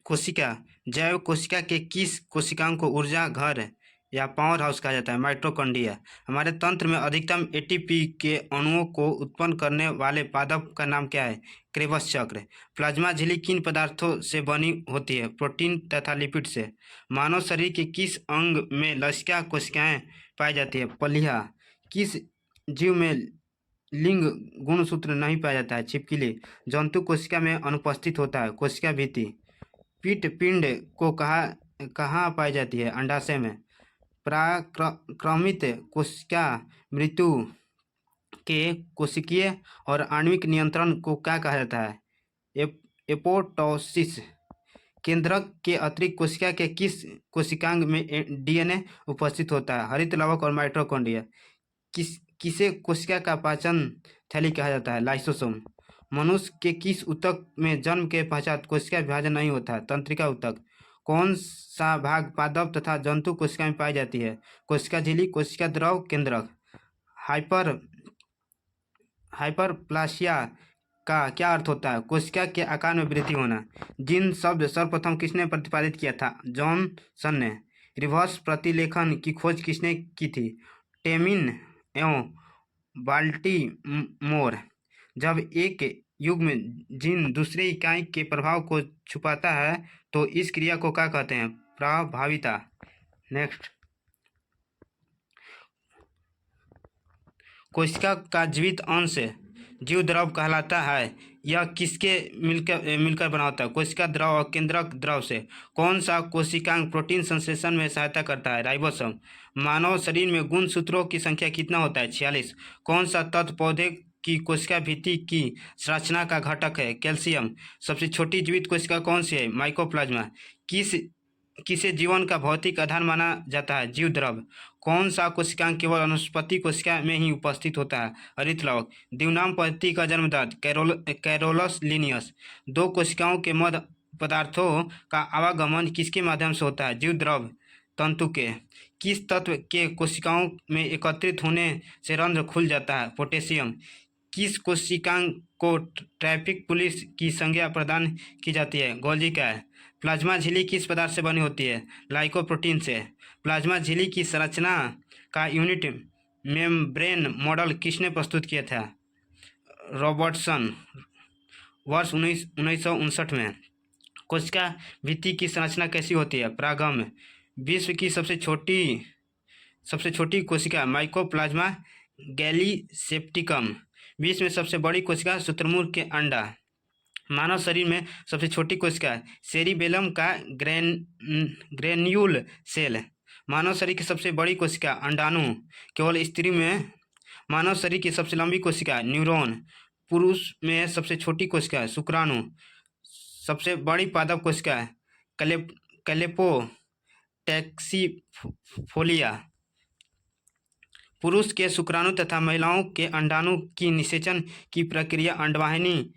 कोशिका। जैव कोशिका के किस कोशिकाओं को ऊर्जा घर या पावर हाउस कहा जाता है? माइटोकॉन्ड्रिया। हमारे तंत्र में अधिकतम एटीपी के अणुओं को उत्पन्न करने वाले पादप का नाम क्या है? क्रेबस चक्र। प्लाज्मा झिल्ली किन पदार्थों से बनी होती है? प्रोटीन तथा लिपिड से। मानव शरीर के किस अंग में लसिका कोशिकाएं पाई जाती है? पलिया। किस जीव में लिंग गुणसूत्र नहीं पाया जाता है? छिपकली। जंतु कोशिका में अनुपस्थित होता है? कोशिका भित्ति। पीट पिंड को कहाँ पाई जाती है? अंडाशय में। पराक्रमित कोशिका मृत्यु के कोशिकीय और आणविक नियंत्रण को क्या कहा जाता है? एपोप्टोसिस। केंद्रक के अतिरिक्त कोशिका के किस कोशिकांग में डीएनए उपस्थित होता है? हरित लवक और माइटोकॉन्ड्रिया। किसे कोशिका का पाचन थैली कहा जाता है? लाइसोसोम। मनुष्य के किस ऊतक में जन्म के पश्चात कोशिका विभाजन नहीं होता है? तंत्रिका ऊतक। कौन सा भाग पादप तथा जंतु कोशिका में पाई जाती है? कोशिका झिल्ली, कोशिका द्रव, केंद्रक। हाइपरप्लासिया का क्या अर्थ होता है? कोशिका के आकार में वृद्धि होना। जीन शब्द सर्वप्रथम किसने प्रतिपादित किया था? जॉनसन ने। रिवर्स प्रतिलेखन की खोज किसने की थी? टेमिन एवं बाल्टीमोर। जब एक युग्म जीन दूसरे इकाई के प्रभाव को छुपाता है तो इस क्रिया को क्या कहते हैं? प्रभाविता। नेक्स्ट, कोशिका का जीवित अंश जीव द्रव कहलाता है। यह किसके मिलकर बना होता है? कोशिका द्रव और केंद्रक द्रव से। कौन सा कोशिकांग प्रोटीन संश्लेषण में सहायता करता है? राइबोसोम। मानव शरीर में गुणसूत्रों की संख्या कितना होता है? 46। कौन सा तत्व पौधे की कोशिका भित्ति की संरचना का घटक है? कैल्शियम। सबसे छोटी जीवित कोशिका कौन सी है? माइकोप्लाज्मा। किसे जीवन का भौतिक आधार माना जाता है? जीव द्रव। कौन सा कोशिकांग केवल अनुस्पत्ति कोशिका में ही उपस्थित होता है? हरित लवक। द्विनाम पद्धति का जन्मदाता कैरोलस लिनियस। दो कोशिकाओं के मध्य पदार्थों का आवागमन किसके माध्यम से होता है? जीव द्रव तंतु के। किस तत्व के कोशिकाओं में एकत्रित होने से रंध्र खुल जाता है? पोटेशियम। किस कोशिकांग को ट्रैफिक पुलिस की संज्ञा प्रदान की जाती है? गोल्जी कैल। प्लाज्मा झिल्ली किस पदार्थ से बनी होती है? लाइकोप्रोटीन से। प्लाज्मा झिल्ली की संरचना का यूनिट मेम्ब्रेन मॉडल किसने प्रस्तुत किया था? रॉबर्टसन। वर्ष 1959 में। कोशिका भित्ति की संरचना कैसी होती है? परागम। विश्व की सबसे छोटी कोशिका माइकोप्लाज्मा गैलीसेप्टिकम। विश्व में सबसे बड़ी कोशिका शुतुरमुर्ग के अंडा। मानव शरीर में सबसे छोटी कोशिका सेरिबेलम का ग्रेन्यूल सेल। मानव शरीर की सबसे बड़ी कोशिका अंडाणु केवल स्त्री में। मानव शरीर की सबसे लंबी कोशिका न्यूरॉन। पुरुष में सबसे छोटी कोशिका शुक्राणु। सबसे बड़ी पादप कोशिका कैलेपोटैक्सीफोलिया। पुरुष के शुक्राणु तथा महिलाओं के अंडाणु की निषेचन की प्रक्रिया अंडवाहिनी